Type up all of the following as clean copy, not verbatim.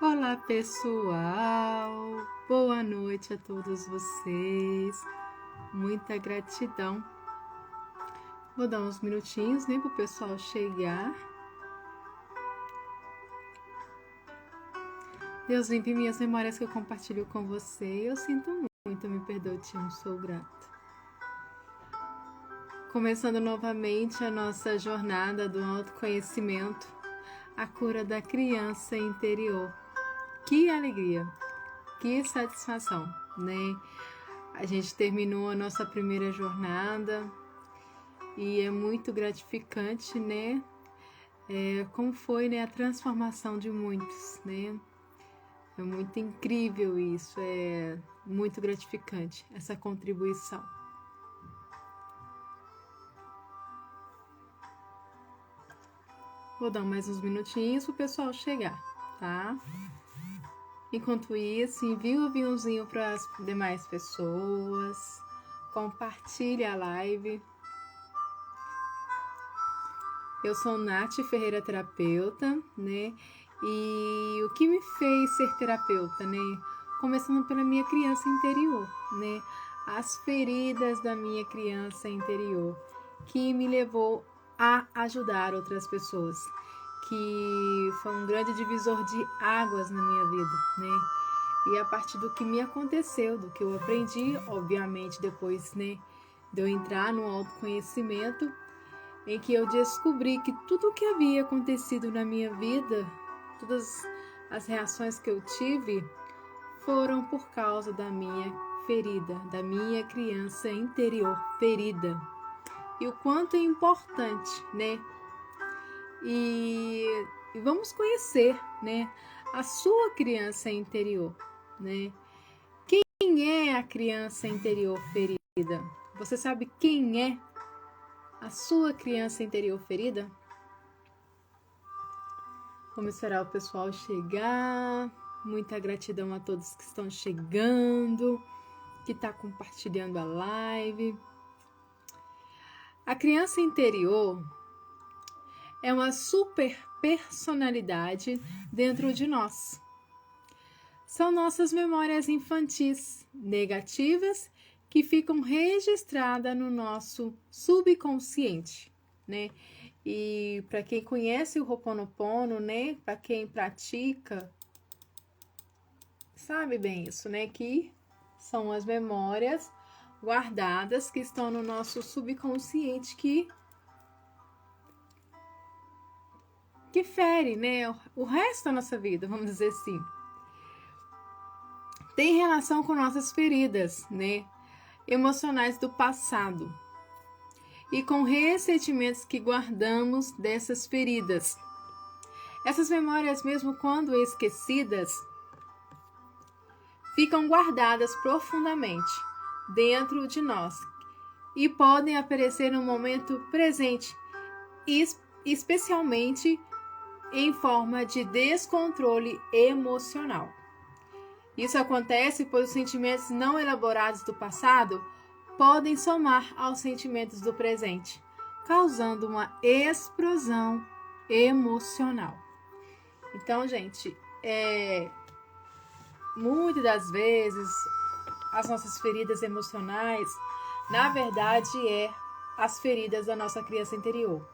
Olá pessoal, boa noite a todos vocês, muita gratidão. Vou dar uns minutinhos, para o pessoal chegar. Deus limpe minhas memórias que eu compartilho com você. Eu sinto muito, me perdoe, te amo, sou grata. Começando novamente a nossa jornada do autoconhecimento, a cura da criança interior. Que alegria, que satisfação, né? A gente terminou a nossa primeira jornada e é muito gratificante, né? Como foi, né, a transformação de muitos, né? É muito incrível isso, é muito gratificante essa contribuição. Vou dar mais uns minutinhos para o pessoal chegar, tá? Enquanto isso, envie o aviãozinho para as demais pessoas, compartilhe a live. Eu sou Nath Ferreira, terapeuta, né? E o que me fez ser terapeuta, né? Começando pela minha criança interior, né? As feridas da minha criança interior, que me levou a ajudar outras pessoas, que foi um grande divisor de águas na minha vida, né? E a partir do que me aconteceu, do que eu aprendi, obviamente depois, né, de eu entrar no autoconhecimento, em que eu descobri que tudo o que havia acontecido na minha vida, todas as reações que eu tive, foram por causa da minha ferida, da minha criança interior ferida. E o quanto é importante, né? E vamos conhecer, né, a sua criança interior, né? Quem é a criança interior ferida? Você sabe quem é a sua criança interior ferida? Vamos esperar o pessoal chegar. Muita gratidão a todos que estão chegando, que está compartilhando a live. A criança interior é uma super personalidade dentro de nós. São nossas memórias infantis negativas que ficam registradas no nosso subconsciente, né? E para quem conhece o Ho'oponopono, né? Para quem pratica, sabe bem isso, né? Que são as memórias guardadas que estão no nosso subconsciente que fere, né? O resto da nossa vida, vamos dizer assim. Tem relação com nossas feridas, né, emocionais do passado e com ressentimentos que guardamos dessas feridas. Essas memórias, mesmo quando esquecidas, ficam guardadas profundamente dentro de nós e podem aparecer no momento presente, especialmente em forma de descontrole emocional. Isso acontece pois os sentimentos não elaborados do passado podem somar aos sentimentos do presente, causando uma explosão emocional. Então, gente, muitas das vezes as nossas feridas emocionais, na verdade, as feridas da nossa criança interior.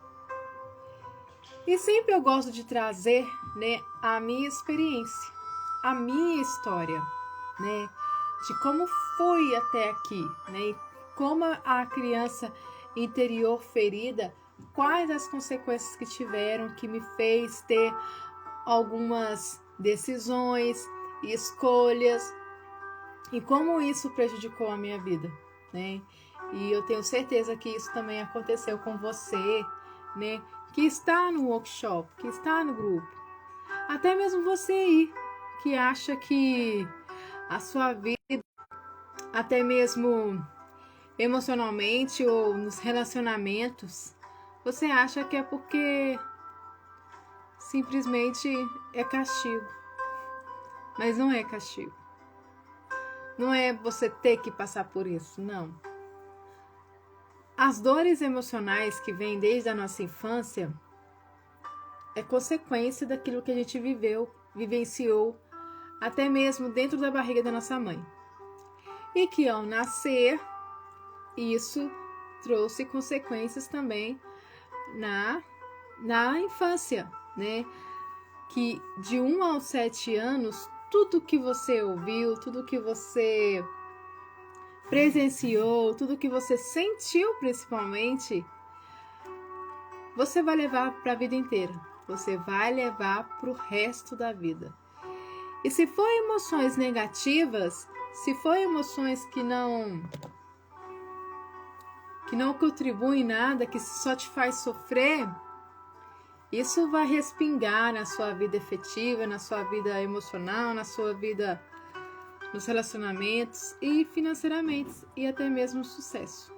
E sempre eu gosto de trazer, né, a minha experiência, a minha história, né, de como foi até aqui, né, e como a criança interior ferida, quais as consequências que tiveram, que me fez ter algumas decisões e escolhas, e como isso prejudicou a minha vida, né, e eu tenho certeza que isso também aconteceu com você, né, que está no workshop, que está no grupo, até mesmo você aí, que acha que a sua vida, até mesmo emocionalmente ou nos relacionamentos, você acha que é porque simplesmente é castigo. Mas não é castigo. Não é você ter que passar por isso, não. As dores emocionais que vêm desde a nossa infância é consequência daquilo que a gente vivenciou, até mesmo dentro da barriga da nossa mãe. E que ao nascer, isso trouxe consequências também na infância, né? Que de 1 aos 7 anos, tudo que você ouviu, tudo que você presenciou, tudo que você sentiu principalmente, você vai levar para a vida inteira. Você vai levar para o resto da vida. E se for emoções negativas, se for emoções que não contribuem em nada, que só te faz sofrer, isso vai respingar na sua vida efetiva, na sua vida emocional, na sua vida nos relacionamentos e financeiramente, e até mesmo no sucesso.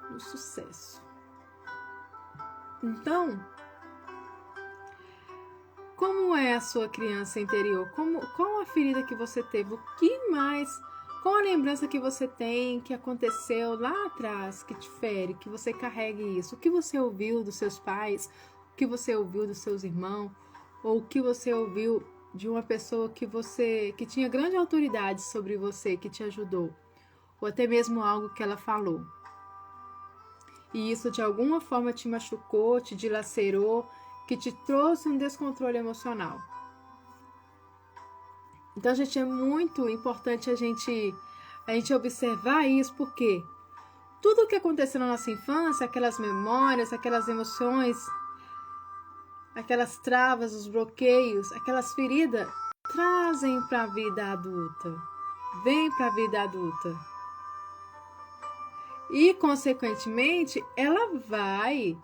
No sucesso. Então, como é a sua criança interior? Qual a ferida que você teve? O que mais? Qual a lembrança que você tem que aconteceu lá atrás, que te fere, que você carregue isso? O que você ouviu dos seus pais? O que você ouviu dos seus irmãos? Ou o que você ouviu de uma pessoa que tinha grande autoridade sobre você, que te ajudou? Ou até mesmo algo que ela falou. E isso de alguma forma te machucou, te dilacerou, que te trouxe um descontrole emocional. Então, gente, é muito importante a gente observar isso, porque tudo o que aconteceu na nossa infância, aquelas memórias, aquelas emoções, aquelas travas, os bloqueios, aquelas feridas, trazem para a vida adulta, vem para a vida adulta. E, consequentemente, ela vai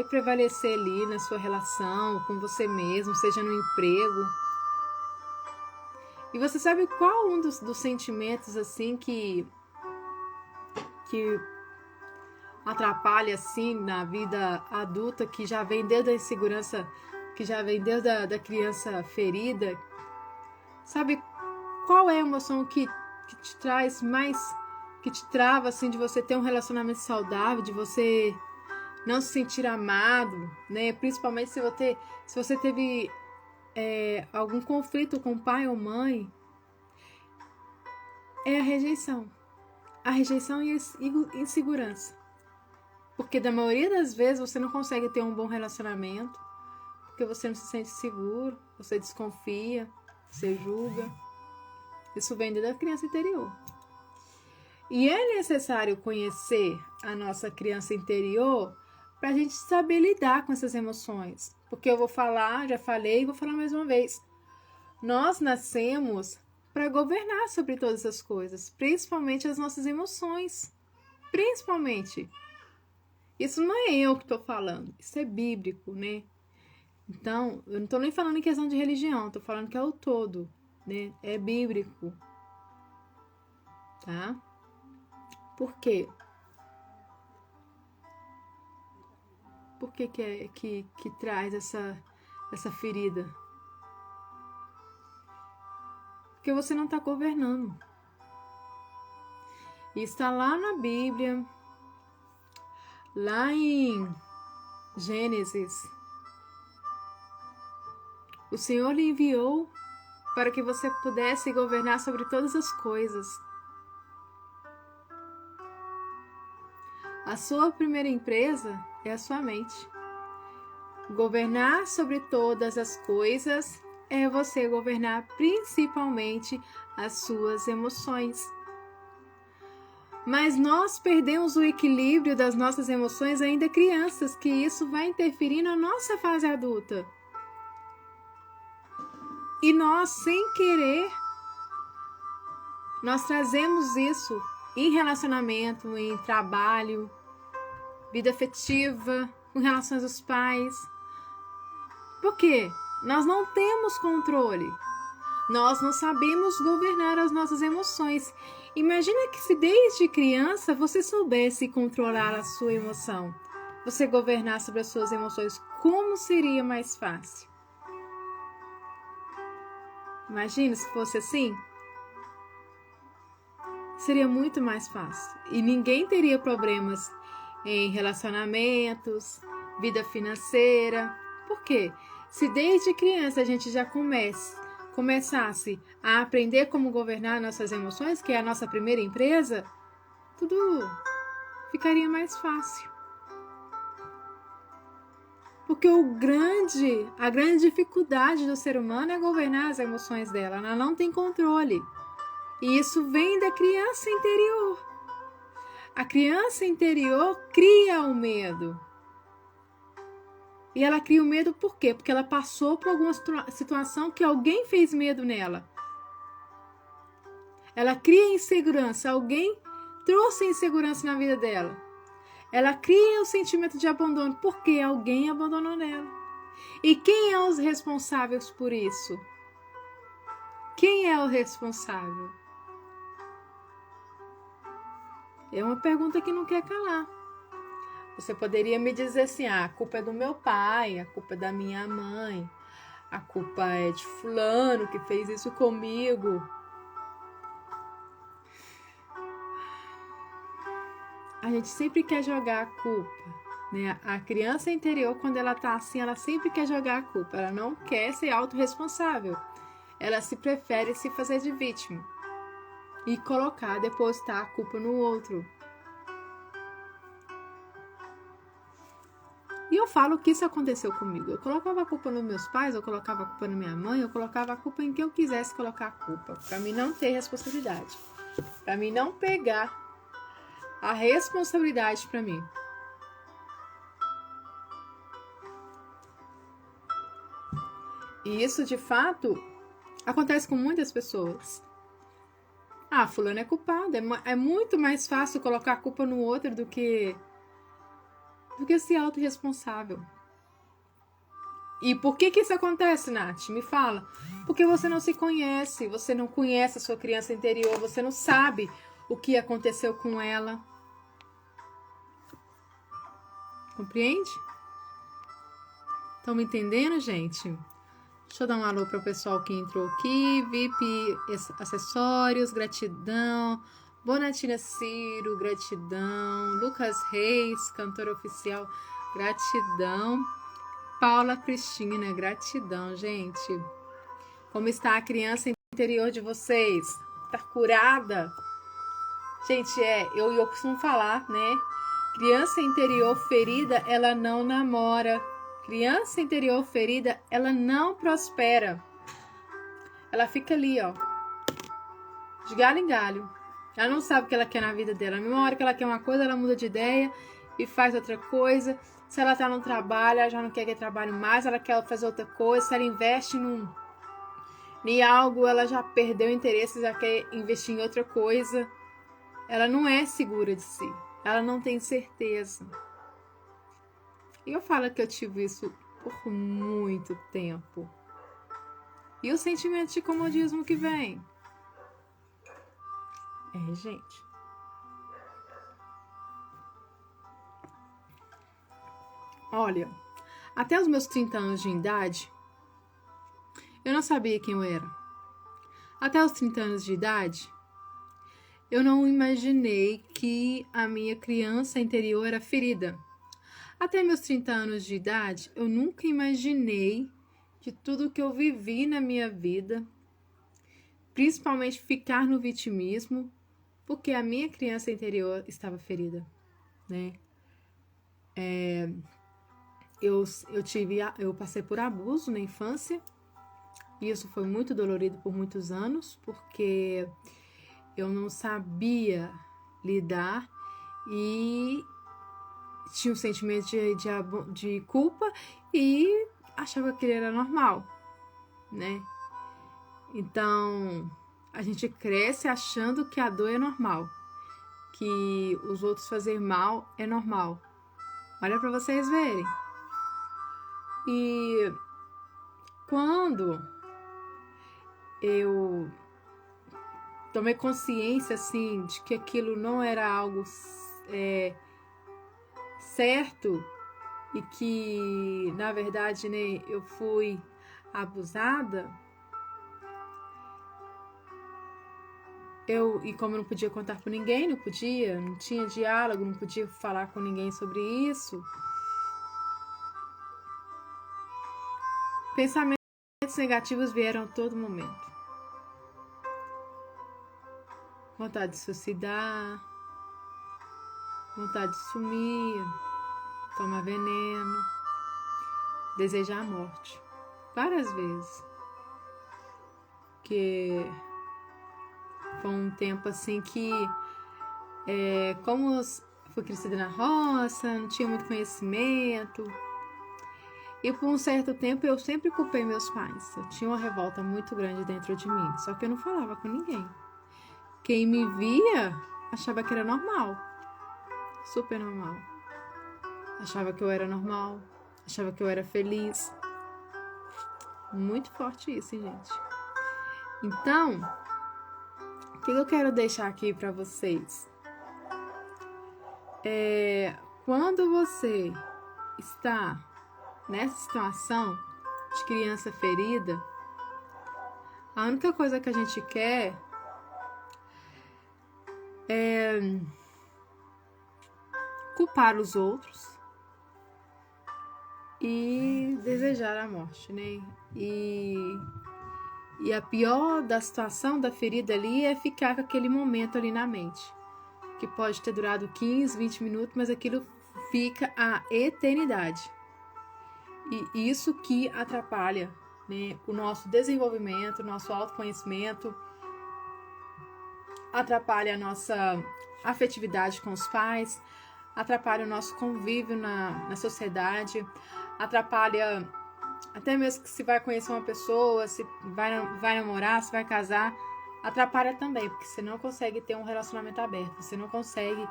prevalecer ali na sua relação com você mesmo, seja no emprego. E você sabe qual um dos sentimentos assim que atrapalha assim na vida adulta, que já vem desde a insegurança, que já vem desde a criança ferida? Sabe qual é a emoção que te traz mais, que te trava assim de você ter um relacionamento saudável, de você não se sentir amado, né? Principalmente se você teve algum conflito com pai ou mãe, é a rejeição. A rejeição e a insegurança. Porque da maioria das vezes você não consegue ter um bom relacionamento, porque você não se sente seguro, você desconfia, você julga. Isso vem da criança interior. E é necessário conhecer a nossa criança interior para a gente saber lidar com essas emoções. Porque eu vou falar, já falei e vou falar mais uma vez. Nós nascemos para governar sobre todas as coisas, principalmente as nossas emoções. Principalmente. Isso não é eu que estou falando, isso é bíblico, né? Então, eu não estou nem falando em questão de religião, estou falando que é o todo, né? É bíblico. Tá? Por quê? Por que que traz essa ferida? Porque você não está governando. E está lá na Bíblia, lá em Gênesis. O Senhor lhe enviou para que você pudesse governar sobre todas as coisas. A sua primeira empresa é a sua mente. Governar sobre todas as coisas é você governar principalmente as suas emoções. Mas nós perdemos o equilíbrio das nossas emoções ainda crianças, que isso vai interferir na nossa fase adulta. E nós, sem querer, nós trazemos isso em relacionamento, em trabalho, vida afetiva, com relações aos pais. Por quê? Nós não temos controle. Nós não sabemos governar as nossas emoções. Imagina que se desde criança você soubesse controlar a sua emoção, você governar sobre as suas emoções, como seria mais fácil? Imagina se fosse assim. Seria muito mais fácil. E ninguém teria problemas em relacionamentos, vida financeira. Por quê? Se desde criança a gente já começasse a aprender como governar nossas emoções, que é a nossa primeira empresa, tudo ficaria mais fácil. Porque a grande dificuldade do ser humano é governar as emoções dela. Ela não tem controle. E isso vem da criança interior. A criança interior cria o medo. E ela cria o medo por quê? Porque ela passou por alguma situação que alguém fez medo nela. Ela cria insegurança. Alguém trouxe insegurança na vida dela. Ela cria o sentimento de abandono porque alguém abandonou nela. E quem é os responsáveis por isso? Quem é o responsável? É uma pergunta que não quer calar. Você poderia me dizer assim, a culpa é do meu pai, a culpa é da minha mãe, a culpa é de fulano que fez isso comigo. A gente sempre quer jogar a culpa, né? A criança interior, quando ela tá assim, ela sempre quer jogar a culpa. Ela não quer ser autorresponsável. Ela se prefere se fazer de vítima e depositar a culpa no outro. E eu falo que isso aconteceu comigo. Eu colocava a culpa nos meus pais, eu colocava a culpa na minha mãe, eu colocava a culpa em quem eu quisesse colocar a culpa. Pra mim não ter responsabilidade. Pra mim não pegar a responsabilidade pra mim. E isso, de fato, acontece com muitas pessoas. Fulano é culpado. É muito mais fácil colocar a culpa no outro do que ser autorresponsável. E por que isso acontece, Nath? Me fala. Porque você não se conhece, você não conhece a sua criança interior, você não sabe o que aconteceu com ela. Compreende? Estão me entendendo, gente? Deixa eu dar um alô para o pessoal que entrou aqui. VIP Acessórios, gratidão. Bonatina Ciro, gratidão. Lucas Reis, cantor oficial, gratidão. Paula Cristina, gratidão, gente. Como está a criança interior de vocês? Tá curada? Gente, eu costumo falar, né? Criança interior ferida, ela não namora. Criança interior ferida, ela não prospera. Ela fica ali, ó, de galho em galho. Ela não sabe o que ela quer na vida dela. Na hora que ela quer uma coisa, ela muda de ideia e faz outra coisa. Se ela tá no trabalho, ela já não quer que trabalhe mais, ela quer fazer outra coisa. Se ela investe em algo, ela já perdeu o interesse, já quer investir em outra coisa. Ela não é segura de si. Ela não tem certeza. E eu falo que eu tive isso por muito tempo. E o sentimento de comodismo que vem? Gente. Olha, até os meus 30 anos de idade, eu não sabia quem eu era. Até os 30 anos de idade, eu não imaginei que a minha criança interior era ferida. Até meus 30 anos de idade, eu nunca imaginei que tudo que eu vivi na minha vida, principalmente ficar no vitimismo, porque a minha criança interior estava ferida, né? Eu passei por abuso na infância, e isso foi muito dolorido por muitos anos, porque eu não sabia lidar e tinha um sentimento de culpa e achava que ele era normal, né? Então, a gente cresce achando que a dor é normal, que os outros fazer mal é normal. Olha para vocês verem. E quando eu tomei consciência, assim, de que aquilo não era algo certo e que, na verdade, né, eu fui abusada, E como eu não podia contar com ninguém, não tinha diálogo, não podia falar com ninguém sobre isso. Pensamentos negativos vieram a todo momento. Vontade de suicidar, vontade de sumir, tomar veneno, desejar a morte. Várias vezes. Que foi um tempo assim que, como fui crescida na roça, não tinha muito conhecimento. E por um certo tempo eu sempre culpei meus pais. Eu tinha uma revolta muito grande dentro de mim. Só que eu não falava com ninguém. Quem me via achava que era normal. Super normal. Achava que eu era normal. Achava que eu era feliz. Muito forte isso, gente. Então, o que eu quero deixar aqui para vocês? Quando você está nessa situação de criança ferida, a única coisa que a gente quer é culpar os outros e desejar a morte, né? E a pior da situação da ferida ali é ficar com aquele momento ali na mente, que pode ter durado 15, 20 minutos, mas aquilo fica a eternidade. E isso que atrapalha, né, o nosso desenvolvimento, o nosso autoconhecimento, atrapalha a nossa afetividade com os pais, atrapalha o nosso convívio na sociedade, atrapalha até mesmo que se vai conhecer uma pessoa, se vai namorar, se vai casar, atrapalha também, porque você não consegue ter um relacionamento aberto, você não consegue...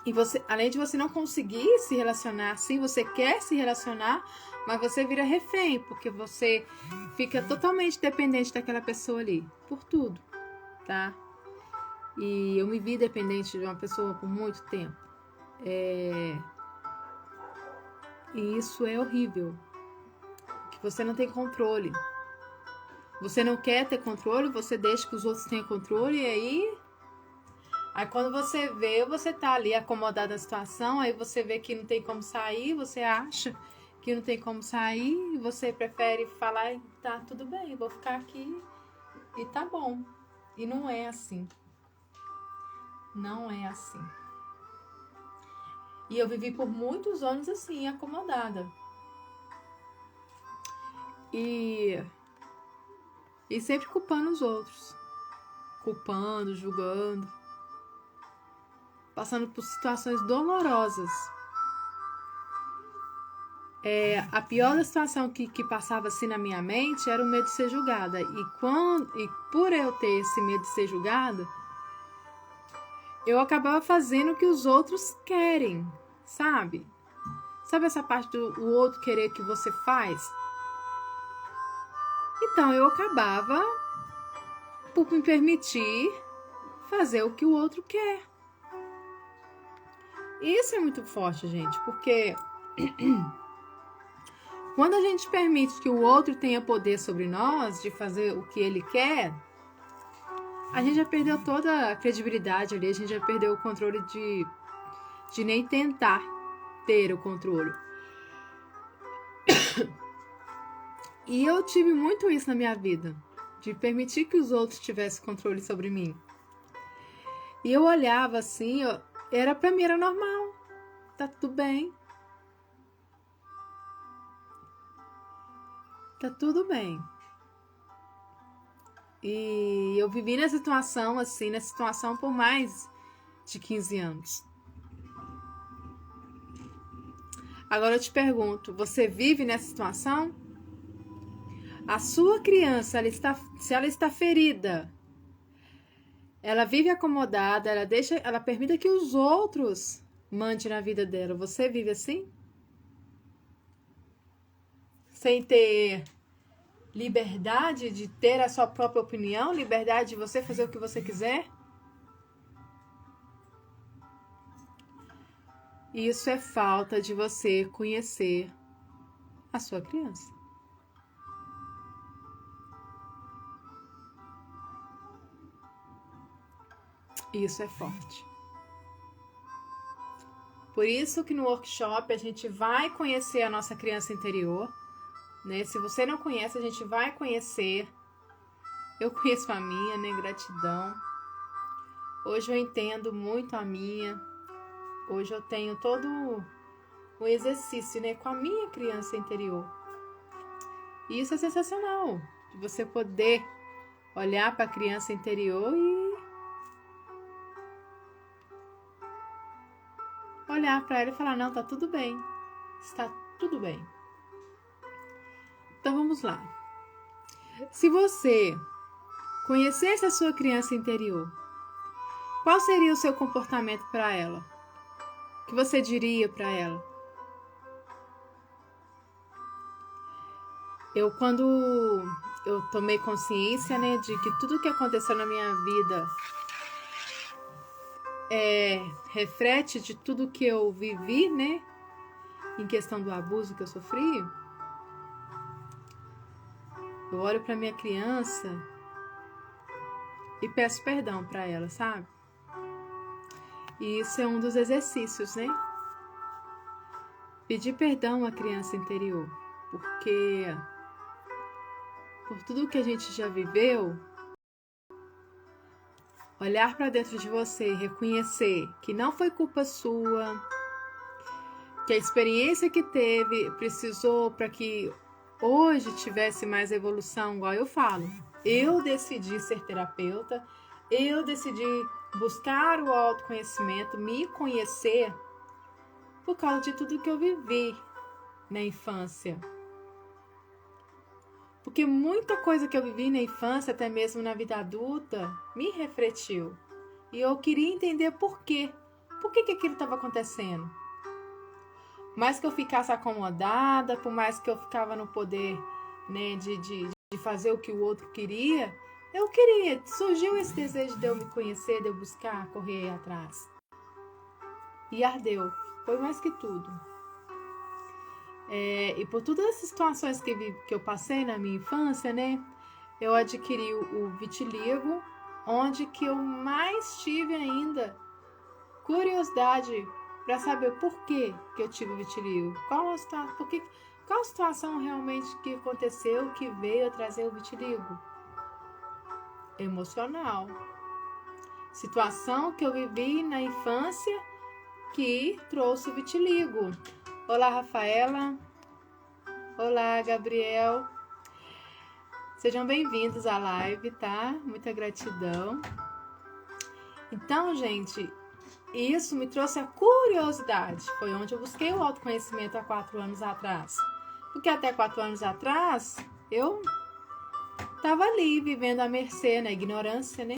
E você, além de você não conseguir se relacionar assim, você quer se relacionar, mas você vira refém, porque você fica totalmente dependente daquela pessoa ali, por tudo, tá? E eu me vi dependente de uma pessoa por muito tempo. E isso é horrível, que você não tem controle. Você não quer ter controle, você deixa que os outros tenham controle, e aí quando você vê, você tá ali acomodado na situação, aí você vê que não tem como sair, você acha que não tem como sair, e você prefere falar, tá, tudo bem, vou ficar aqui e tá bom. E não é assim. Não é assim. E eu vivi por muitos anos assim, acomodada. E sempre culpando os outros. Culpando, julgando. Passando por situações dolorosas. A pior situação que passava assim na minha mente era o medo de ser julgada. E por eu ter esse medo de ser julgada, eu acabava fazendo o que os outros querem, sabe? Sabe essa parte do outro querer que você faz? Então eu acabava por me permitir fazer o que o outro quer. E isso é muito forte, gente, porque quando a gente permite que o outro tenha poder sobre nós, de fazer o que ele quer, a gente já perdeu toda a credibilidade ali, a gente já perdeu o controle de nem tentar ter o controle. E eu tive muito isso na minha vida, de permitir que os outros tivessem controle sobre mim. E eu olhava assim, pra mim era normal, tá tudo bem. Tá tudo bem. E eu vivi nessa situação por mais de 15 anos. Agora eu te pergunto, você vive nessa situação? A sua criança, se ela está ferida, ela vive acomodada, ela permite que os outros mandem na vida dela. Você vive assim? Sem ter liberdade de ter a sua própria opinião, liberdade de você fazer o que você quiser? Isso é falta de você conhecer a sua criança. Isso é forte. Por isso que no workshop a gente vai conhecer a nossa criança interior, né? Se você não conhece, a gente vai conhecer. Eu conheço a minha, né? Gratidão. Hoje eu entendo muito a minha. Hoje eu tenho todo o exercício, né? Com a minha criança interior. E isso é sensacional. De você poder olhar para a criança interior e olhar para ela e falar, não, tá tudo bem. Está tudo bem. Então vamos lá. Se você conhecesse a sua criança interior, qual seria o seu comportamento para ela? O que você diria para ela? Quando eu tomei consciência, né, de que tudo que aconteceu na minha vida reflete de tudo que eu vivi, né, em questão do abuso que eu sofri, eu olho para minha criança e peço perdão para ela, sabe? E isso é um dos exercícios, né? Pedir perdão à criança interior, porque por tudo que a gente já viveu, olhar para dentro de você, reconhecer que não foi culpa sua, que a experiência que teve precisou para que hoje tivesse mais evolução, igual eu falo. Eu decidi ser terapeuta, eu decidi buscar o autoconhecimento, me conhecer por causa de tudo que eu vivi na infância. Porque muita coisa que eu vivi na infância, até mesmo na vida adulta, me refletiu. E eu queria entender por quê. Por que aquilo estava acontecendo? Por mais que eu ficasse acomodada, por mais que eu ficava no poder, né, de fazer o que o outro queria, eu queria. Surgiu esse desejo de eu me conhecer, de eu buscar, correr atrás. E ardeu. Foi mais que tudo. E por todas as situações que eu passei na minha infância, né, eu adquiri o vitiligo, onde que eu mais tive ainda curiosidade para saber por que eu tive vitiligo, qual a situação realmente que aconteceu que veio a trazer o vitiligo. Emocional. Situação que eu vivi na infância que trouxe o vitiligo. Olá, Rafaela. Olá, Gabriel. Sejam bem-vindos à live, tá? Muita gratidão. Então, gente, isso me trouxe a curiosidade. Foi onde eu busquei o autoconhecimento há 4 anos atrás. Porque até 4 anos atrás, eu estava ali, vivendo à mercê, na ignorância, né?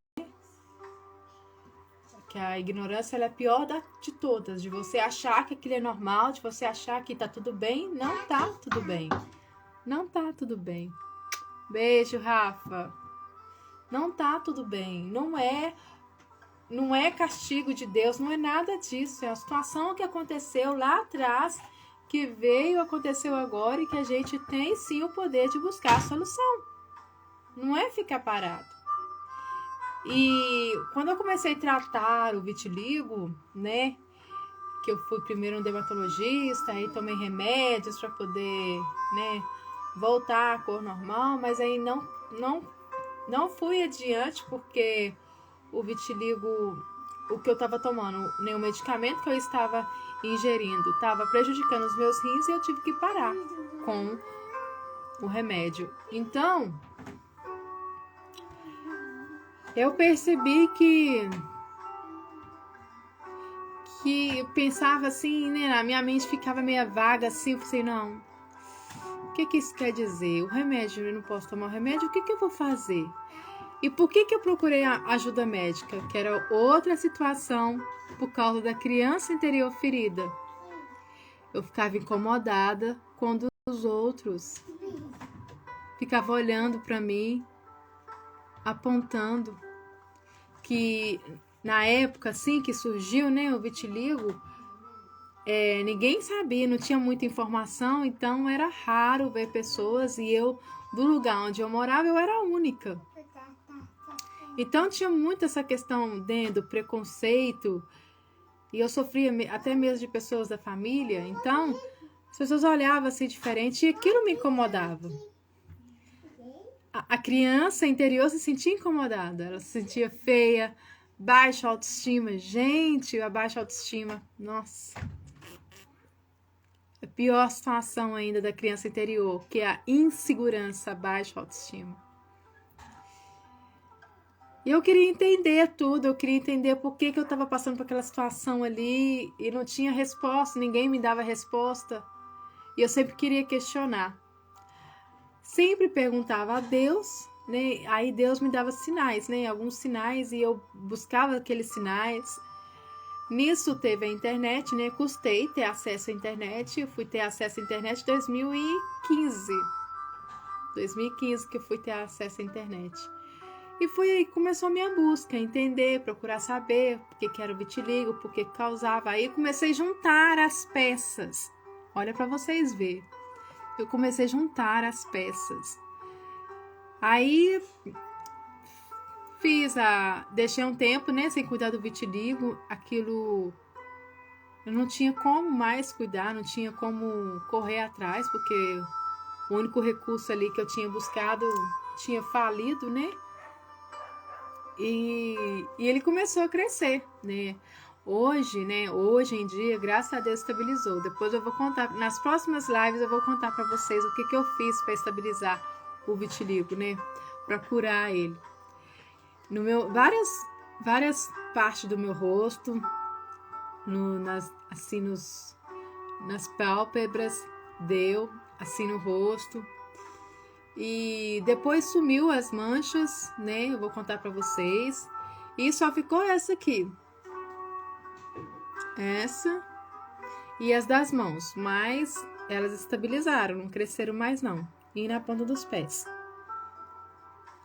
Que a ignorância ela é a pior de todas, de você achar que aquilo é normal, de você achar que tá tudo bem. Não tá tudo bem. Não tá tudo bem. Beijo, Rafa. Não tá tudo bem. Não é castigo de Deus, não é nada disso. É a situação que aconteceu lá atrás, que veio, aconteceu agora e que a gente tem sim o poder de buscar a solução. Não é ficar parado. E quando eu comecei a tratar o vitiligo, né, que eu fui primeiro um dermatologista, aí tomei remédios para poder, né, voltar à cor normal, mas aí não fui adiante porque o vitiligo, o que eu estava tomando, nem o medicamento que eu estava ingerindo, estava prejudicando os meus rins e eu tive que parar com o remédio. Então, eu percebi que eu pensava assim, né? A minha mente ficava meio vaga assim. Eu pensei, não, o que isso quer dizer? O remédio, eu não posso tomar o remédio, o que eu vou fazer? E por que eu procurei a ajuda médica? Que era outra situação por causa da criança interior ferida. Eu ficava incomodada quando os outros ficavam olhando para mim, apontando que na época assim que surgiu, né, o vitiligo, ninguém sabia, não tinha muita informação, então era raro ver pessoas e eu, do lugar onde eu morava, eu era a única. Então tinha muito essa questão dentro do preconceito, e eu sofria até mesmo de pessoas da família. Então as pessoas olhavam assim diferente e aquilo me incomodava. A criança interior se sentia incomodada, ela se sentia feia, baixa autoestima. Gente, a baixa autoestima, nossa, a pior situação ainda da criança interior, que é a insegurança, a baixa autoestima. E eu queria entender tudo, eu queria entender por que eu estava passando por aquela situação ali e não tinha resposta, ninguém me dava resposta. E eu sempre queria questionar. Sempre perguntava a Deus, né? Aí Deus me dava sinais, né? Alguns sinais, e eu buscava aqueles sinais. Nisso teve a internet, né? Custei ter acesso à internet. Eu fui ter acesso à internet em 2015. 2015 que eu fui ter acesso à internet. E foi aí que começou a minha busca, entender, procurar saber por que era o vitiligo, por que causava. Aí comecei a juntar as peças. Olha para vocês verem. Eu comecei a juntar as peças. Aí deixei um tempo, né, sem cuidar do vitiligo. Aquilo eu não tinha como mais cuidar, não tinha como correr atrás, porque o único recurso ali que eu tinha buscado tinha falido, né? E ele começou a crescer, né? Hoje em dia, graças a Deus, estabilizou. Depois eu vou contar, nas próximas lives eu vou contar para vocês o que eu fiz para estabilizar o vitiligo, né? Para curar ele. Várias partes do meu rosto, nas pálpebras, deu, assim no rosto. E depois sumiu as manchas, né? Eu vou contar para vocês. E só ficou essa aqui. Essa e as das mãos, mas elas estabilizaram, não cresceram mais não. E na ponta dos pés.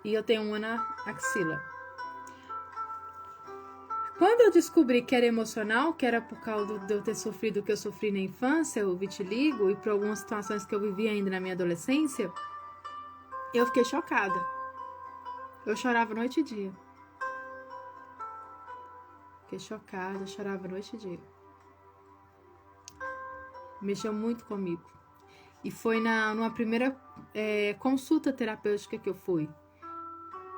E eu tenho uma na axila. Quando eu descobri que era emocional, que era por causa de eu ter sofrido o que eu sofri na infância, o vitiligo, e por algumas situações que eu vivi ainda na minha adolescência, eu fiquei chocada. Eu chorava noite e dia. Fiquei chocada, chorava noite e dia. Mexeu muito comigo. E foi numa primeira consulta terapêutica que eu fui.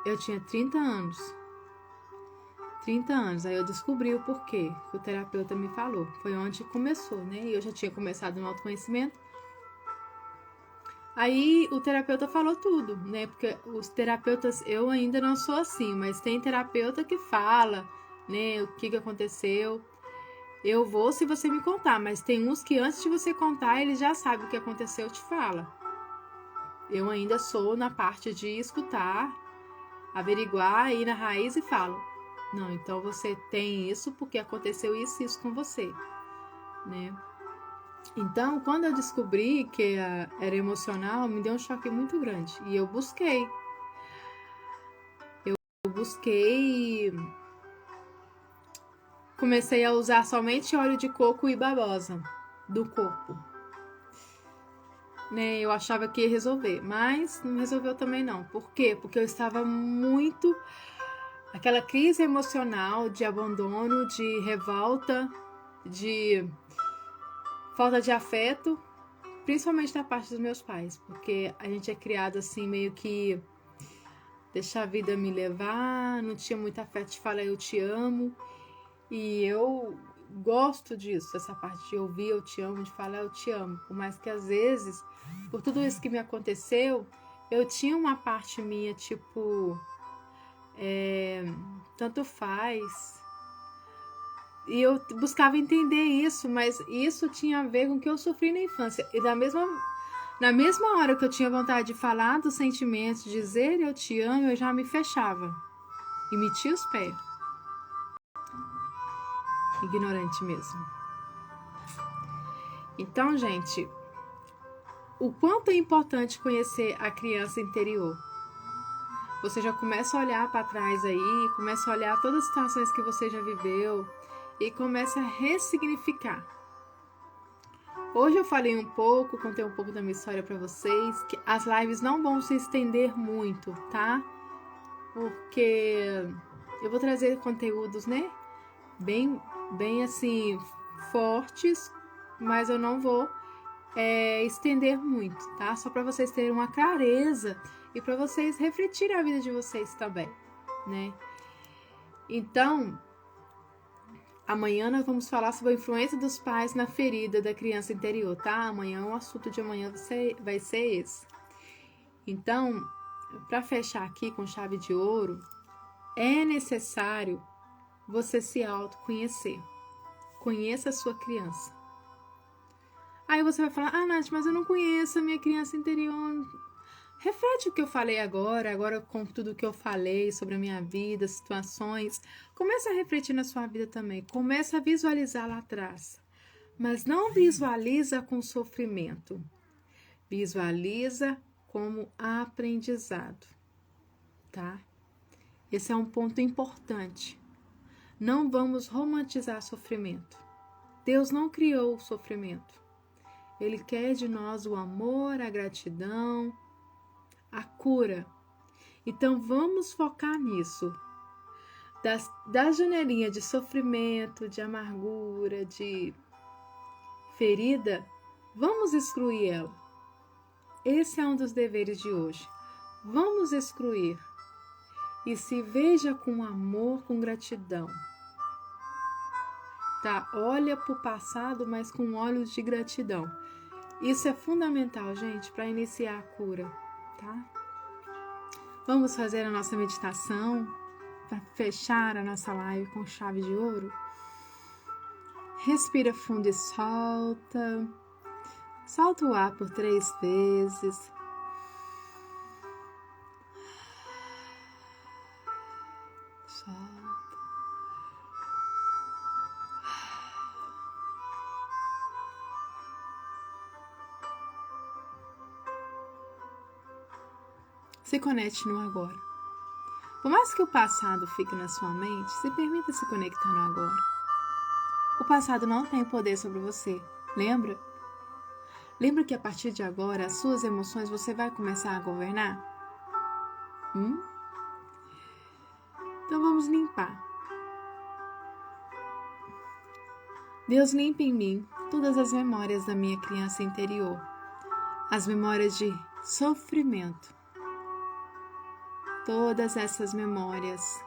Eu tinha 30 anos. 30 anos. Aí eu descobri o porquê que o terapeuta me falou. Foi onde começou, né? E eu já tinha começado no autoconhecimento. Aí o terapeuta falou tudo, né? Porque os terapeutas, eu ainda não sou assim, mas tem terapeuta que fala, né? O que aconteceu. Eu vou se você me contar, mas tem uns que antes de você contar, eles já sabem o que aconteceu e te fala. Eu ainda sou na parte de escutar, averiguar, ir na raiz e falo. Não, então você tem isso porque aconteceu isso e isso com você, né? Então, quando eu descobri que era emocional, me deu um choque muito grande. E eu busquei. Comecei a usar somente óleo de coco e babosa do corpo. Né? Eu achava que ia resolver, mas não resolveu também não. Por quê? Porque eu estava muito... Aquela crise emocional de abandono, de revolta, de falta de afeto, principalmente da parte dos meus pais, porque a gente é criado assim, meio que deixar a vida me levar, não tinha muito afeto de falar eu te amo, e eu gosto disso, essa parte de ouvir eu te amo, de falar eu te amo, por mais que às vezes, por tudo isso que me aconteceu, eu tinha uma parte minha, tipo, tanto faz. E eu buscava entender isso, mas isso tinha a ver com o que eu sofri na infância. E na mesma hora que eu tinha vontade de falar dos sentimentos, dizer eu te amo, eu já me fechava. E metia os pés. Ignorante mesmo. Então, gente, o quanto é importante conhecer a criança interior. Você já começa a olhar para trás aí, começa a olhar todas as situações que você já viveu e começa a ressignificar. Hoje eu falei um pouco, contei um pouco da minha história para vocês, que as lives não vão se estender muito, tá? porque eu vou trazer conteúdos, né? Bem assim, fortes, mas eu não vou estender muito, tá? Só para vocês terem uma clareza e para vocês refletirem a vida de vocês também, né? Então, amanhã nós vamos falar sobre a influência dos pais na ferida da criança interior, tá? Amanhã, o assunto de amanhã vai ser esse. Então, para fechar aqui com chave de ouro, é necessário você se autoconhecer. Conheça a sua criança. Aí você vai falar, Nath, mas eu não conheço a minha criança interior. Reflete o que eu falei agora com tudo que eu falei sobre a minha vida, situações. Começa a refletir na sua vida também. Começa a visualizar lá atrás. Mas não visualiza com sofrimento. Visualiza como aprendizado, tá? Esse é um ponto importante. Não vamos romantizar sofrimento. Deus não criou o sofrimento. Ele quer de nós o amor, a gratidão, a cura. Então vamos focar nisso. Da janelinha de sofrimento, de amargura, de ferida, vamos excluir ela. Esse é um dos deveres de hoje. Vamos excluir. E se veja com amor, com gratidão. Tá? Olha para o passado, mas com olhos de gratidão. Isso é fundamental, gente, para iniciar a cura, tá? Vamos fazer a nossa meditação para fechar a nossa live com chave de ouro. Respira fundo e solta. Solta o ar por 3 vezes. Solta. Se conecte no agora. Por mais que o passado fique na sua mente, se permita se conectar no agora. O passado não tem poder sobre você, lembra? Lembra que a partir de agora, as suas emoções você vai começar a governar? Então vamos limpar. Deus, limpa em mim todas as memórias da minha criança interior. As memórias de sofrimento. Todas essas memórias.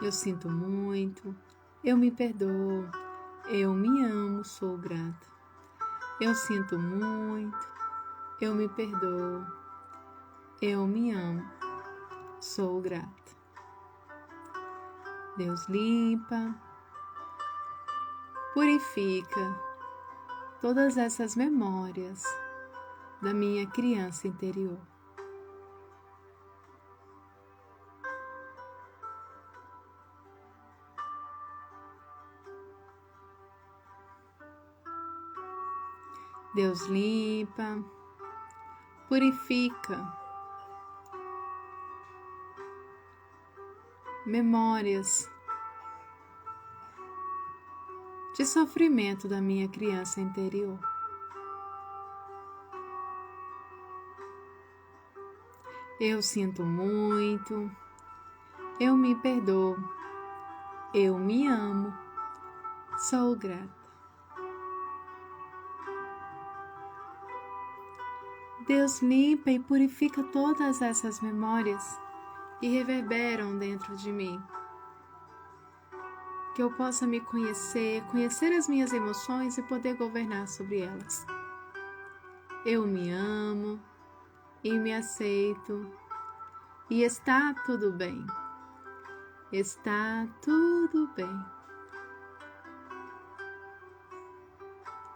Eu sinto muito, eu me perdoo, eu me amo, sou grata. Eu sinto muito, eu me perdoo, eu me amo, sou grata. Deus limpa, purifica todas essas memórias da minha criança interior. Deus limpa, purifica memórias de sofrimento da minha criança interior. Eu sinto muito, eu me perdoo, eu me amo, sou grata. Deus limpa e purifica todas essas memórias e reverberam dentro de mim. Que eu possa me conhecer as minhas emoções e poder governar sobre elas. Eu me amo e me aceito e está tudo bem. Está tudo bem.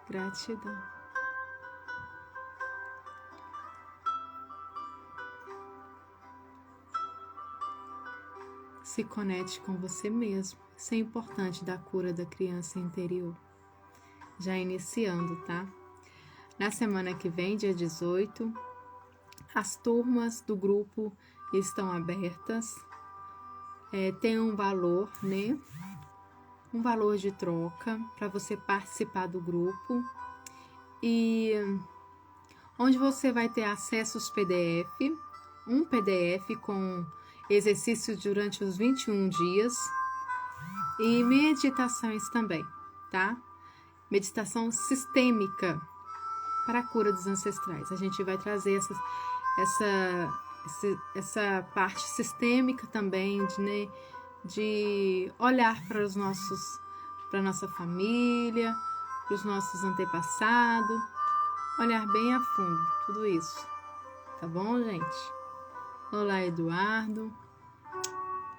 Gratidão. Se conecte com você mesmo. Isso é importante da cura da criança interior. Já iniciando, tá? Na semana que vem, dia 18, as turmas do grupo estão abertas. Tem um valor, né? Um valor de troca para você participar do grupo. E onde você vai ter acesso aos PDF um PDF com exercícios durante os 21 dias e meditações também, tá? Meditação sistêmica para a cura dos ancestrais. A gente vai trazer essa parte sistêmica também de olhar para a nossa família, para os nossos antepassados, olhar bem a fundo tudo isso, tá bom, gente? Olá, Eduardo.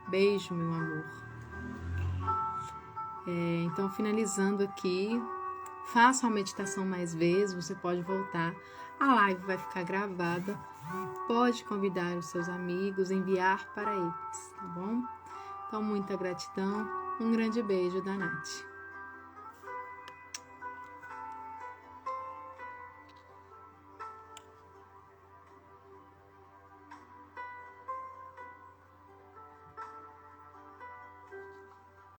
Beijo, meu amor. Então, finalizando aqui, faça uma meditação mais vezes, você pode voltar. A live vai ficar gravada. Pode convidar os seus amigos, enviar para eles, tá bom? Então, muita gratidão. Um grande beijo da Nath.